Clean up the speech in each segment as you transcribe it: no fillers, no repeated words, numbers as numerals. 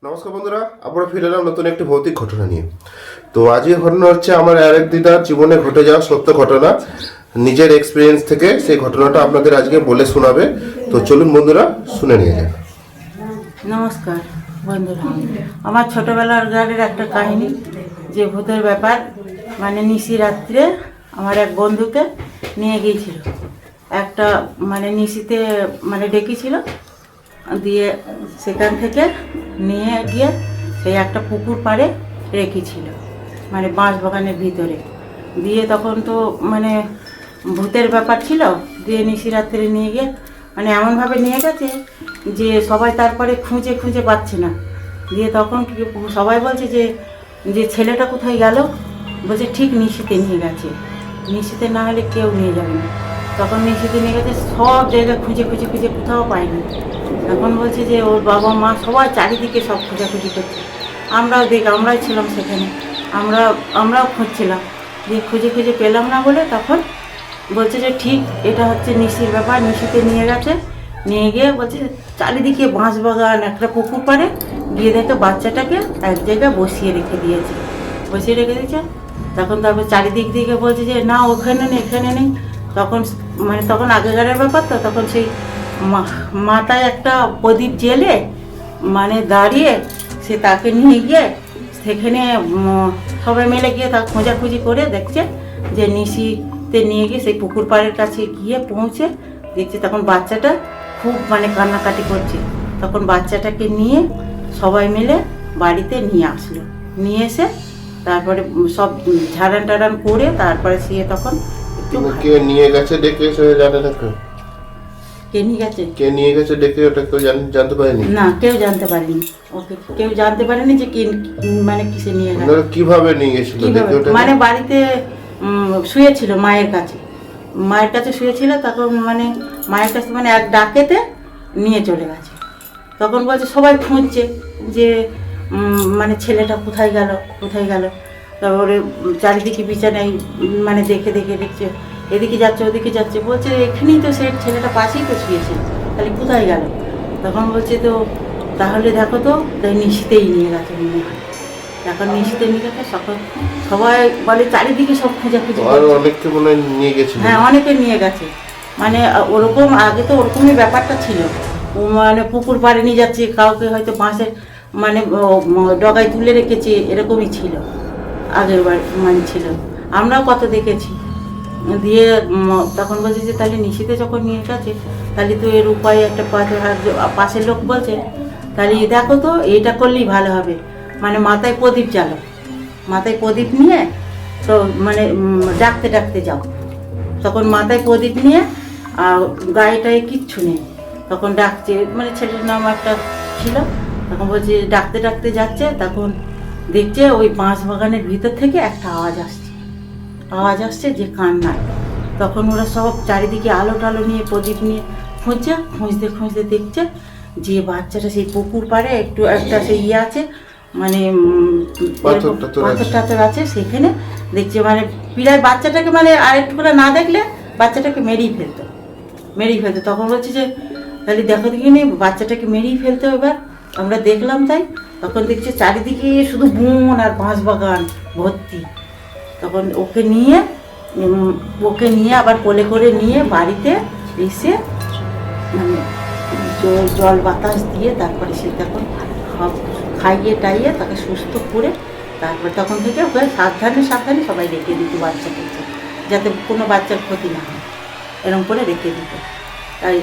নমস্কার বন্ধুরা, আমরা ফিরে এলাম নতুন একটি ভৌতিক ঘটনা নিয়ে। তো আজকের ঘটনা হচ্ছে আমার আরেক দিদার জীবনে ঘটে যাওয়া সত্য ঘটনা। নিজের এক্সপিরিয়েন্স থেকে সেই ঘটনাটা আপনাদের আজকে বলে শোনাবে। তো চলুন বন্ধুরা, শুনে নিয়ে যান। নমস্কার বন্ধুরা, আমার ছোটোবেলার গানের একটা কাহিনী, যে ভূতের ব্যাপার। মানে নিশি রাত্রে আমার এক বন্ধুকে নিয়ে গিয়েছিল, একটা মানে নিশিতে মানে ডেকেছিল, দিয়ে সেখান থেকে নিয়ে গিয়ে সেই একটা পুকুর পাড়ে রেখেছিল, মানে বাঁশ বাগানের ভিতরে। দিয়ে তখন তো মানে ভূতের ব্যাপার ছিল, দিয়ে নিশি রাত্রে নিয়ে গিয়ে মানে এমনভাবে নিয়ে গেছে যে সবাই তারপরে খুঁজে খুঁজে পাচ্ছে না। দিয়ে তখন সবাই বলছে যে যে ছেলেটা কোথায় গেল, বলছে ঠিক নিশিতে নিয়ে গেছে, নিশিতে না হলে কেউ নিয়ে যাবে না। তখন নিশিতে নিয়ে গেছে, সব জায়গায় খুঁজে খুঁজে খুঁজে কোথাও পায়নি। এখন বলছে যে ওর বাবা মা সবাই চারিদিকে সব খোঁজাখুঁজি করছে। আমরাই ছিলাম সেখানে, আমরাও খুঁজছিলাম, দিয়ে খুঁজে খুঁজে পেলাম না বলে তখন বলছে যে ঠিক এটা হচ্ছে নিশির ব্যাপার, নিশিতে নিয়ে গেছে। নিয়ে গিয়ে বলছে চারিদিকে বাঁশ বাগান, একটা পুকুর পাড়ে গিয়ে দেখে বাচ্চাটাকে এক জায়গায় বসিয়ে রেখে দিয়েছে। তারপর চারিদিক দিকে বলছে যে না ওখানে নেই, এখানে নেই। তখন আগেকারের ব্যাপার, তো তখন সেই মাথায় একটা প্রদীপ জেলে মানে দাঁড়িয়ে সে তাকে নিয়ে গিয়ে সেখানে সবাই মিলে গিয়ে তাকে খোঁজাখুঁজি করে দেখছে যে নিশিতে নিয়ে গিয়ে সেই পুকুর পাড়ের কাছে গিয়ে পৌঁছে দেখছে তখন বাচ্চাটা খুব মানে কান্নাকাটি করছে। তখন বাচ্চাটাকে নিয়ে সবাই মিলে বাড়িতে নিয়ে আসলো, নিয়ে এসে তারপরে সব ঝাড়ান টাড়ান করে তারপরে সে তখন কে নিয়ে গেছে ডেকে জানে না কেউ? কে নিয়ে গেছে, কে নিয়ে গেছে ডেকে ওটা কেউ জানতে পারেনি? না কেউ জানতে পারেনি, ওকে কেউ জানতে পারেনি যে কি মানে কিসে নিয়ে গেছে, কিভাবে নিয়ে গেছিল ডেকে ওটা? মানে বাড়িতে শুয়েছিল মায়ের কাছে শুয়েছিল। তখন মানে মায়ের কাছে মানে এক ডাকেতে নিয়ে চলে গেছে। তখন বলছে সবাই খুঁজছে যে মানে ছেলেটা কোথায় গেল। তারপরে চারিদিকে বিছানায় মানে দেখে দেখছে, এদিকে যাচ্ছে ওদিকে যাচ্ছে, বলছে এখানেই তো সে ছেলেটা পাশেই তো শুয়েছিল, তাহলে কোথায় গেল। তখন বলছে তো তাহলে দেখো তো, তাই নিশিতেই নিয়ে গেছে মনে হয়। এখন নিশিতে নিয়ে গেছে, সবাই বলে চারিদিকে সব খোঁজাখুঁজি, অনেককে মনে হয় নিয়ে গেছে। হ্যাঁ অনেকে নিয়ে গেছে। মানে ওরকম আগে তো ওরকমই ব্যাপারটা ছিল, মানে পুকুর পাড়ে নিয়ে যাচ্ছে, কাউকে হয়তো বাঁশের মানে ডগায় তুলে রেখেছে, এরকমই ছিল আগের বার মানে ছিল, আমরাও কত দেখেছি। দিয়ে তখন বলছে যে তাহলে নিশিতে যখন নিয়ে গেছে তাহলে তো এর উপায় একটা পাশের লোক বলছে তাহলে দেখো তো এইটা করলেই ভালো হবে, মানে মাথায় প্রদীপ নিয়ে তো মানে ডাকতে যাও। তখন মাথায় প্রদীপ নিয়ে আর গায়েটায় কিচ্ছু নেই, তখন ডাকছে, মানে ছেলের নাম একটা ছিল। তখন বলছে ডাকতে যাচ্ছে, তখন দেখছে ওই বাঁশ বাগানের ভিতর থেকে একটা আওয়াজ আসছে যে কান্নার। তখন ওরা সব চারিদিকে আলো টালো নিয়ে প্রদীপ নিয়ে খুঁজতে দেখছে যে বাচ্চাটা সেই পুকুর পাড়ে একটা সেই আছে, মানে পাথর টাথর আছে সেখানে দেখছে, মানে প্রায় বাচ্চাটাকে মানে আরেকটু করে না দেখলে বাচ্চাটাকে মেরেই ফেলতো। তখন বলছে যে তাহলে দেখো দেখিনি বাচ্চাটাকে মেরেই ফেলতো। এবার আমরা দেখলাম, তাই তখন দেখছি চারিদিকে শুধু বন আর বাঁশ বাগান ভর্তি। তখন ওকে নিয়ে আবার কোলে করে নিয়ে বাড়িতে এসে মানে জল বাতাস দিয়ে তারপরে সে তখন খাইয়ে টাইয়ে তাকে সুস্থ করে তারপর তখন থেকে ওকে সাবধানে সবাই রেখে দিত বাচ্চাকে, যাতে কোনো বাচ্চার ক্ষতি না হয়, এরকম করে রেখে দিত। তাই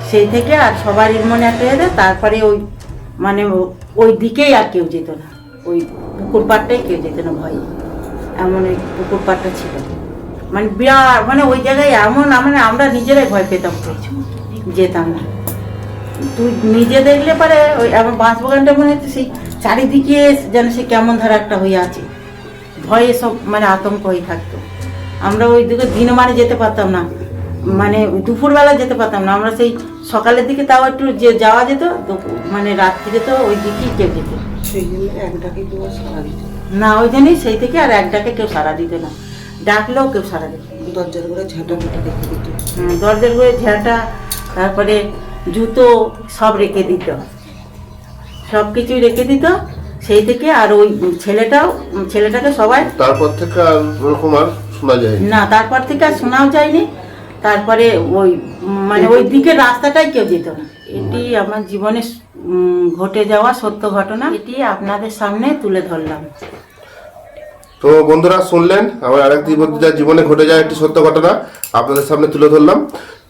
সেই থেকে আর সবারই মনে একটা দেয়, তারপরে মানে ওই দিকেই আর কেউ যেত না, ওই পুকুর পাড়টাই কেউ যেত না ভয়ে, এমন ওই পুকুর পাড়টা ছিল। মানে বিরাট, মানে ওই জায়গায় এমন মানে আমরা নিজেরাই ভয় পেতাম, যেতাম না। তুই নিজে দেখলে পারে ওই আমার বাঁশ বাগানটা মনে হচ্ছে সেই চারিদিকে যেন সে কেমন ধারা একটা হয়ে আছে, ভয়ে সব মানে আতঙ্ক হয়ে থাকতো। আমরা ওই দিকে দিনে মানে যেতে পারতাম না, মানে দুপুরবেলা যেতে পারতাম না, আমরা সেই সকালের দিকে তাও একটু যাওয়া যেত, মানে রাত্রিরে তো ওই দিকেই কেউ যেত, সেই জন্য এক ডাকে কেউ সারা দিত না, ওই জন্যই সেই থেকে আর এক ডাকে কেউ সারা দিত না, ডাকলেও কেউ সারা দিত। দরজার ঘরে ঝাঁটা রেখে দিত, দরজার ঘরে ঝাঁটা, তারপরে জুতো সব রেখে দিত। সব কিছুই রেখে দিত। সেই থেকে আর ওই ছেলেটাকে সবাই তারপর থেকে আর ওরকম আর শোনা যায় না, তারপর থেকে আর শোনাও যায়নি। তারপরে ওই মানে ওই দিকে রাস্তাটাই কেউ যেত না। এটি আমার জীবনে ঘটে যাওয়া সত্য ঘটনা, এটি আপনাদের সামনে তুলে ধরলাম। তো বন্ধুরা শুনলেন আমার আরেক দিদির জীবনে ঘটে যায় একটি সত্য ঘটনা আপনাদের সামনে তুলে ধরলাম।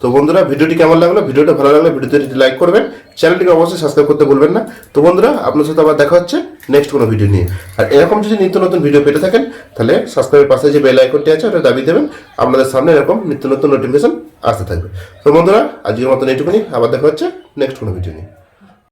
তো বন্ধুরা ভিডিওটি কেমন লাগলো, ভিডিওটা ভালো লাগলে ভিডিওটি লাইক করবেন, চ্যানেলটিকে অবশ্যই সাবস্ক্রাইব করতে ভুলবেন না। তো বন্ধুরা আপনার সাথে আবার দেখা হচ্ছে নেক্সট কোনো ভিডিও নিয়ে। আর এরকম যদি নিত্য নতুন ভিডিও পেতে থাকেন তাহলে সাবস্ক্রাইবের পাশে যে বেল আইকনটি আছে ওটা দাবি দেবেন, আপনাদের সামনে এরকম নিত্য নতুন নোটিফিকেশন আসতে থাকবে। তো বন্ধুরা আজকের মতন এইটুকুনি, আবার দেখা হচ্ছে নেক্সট কোনো ভিডিও নিয়ে।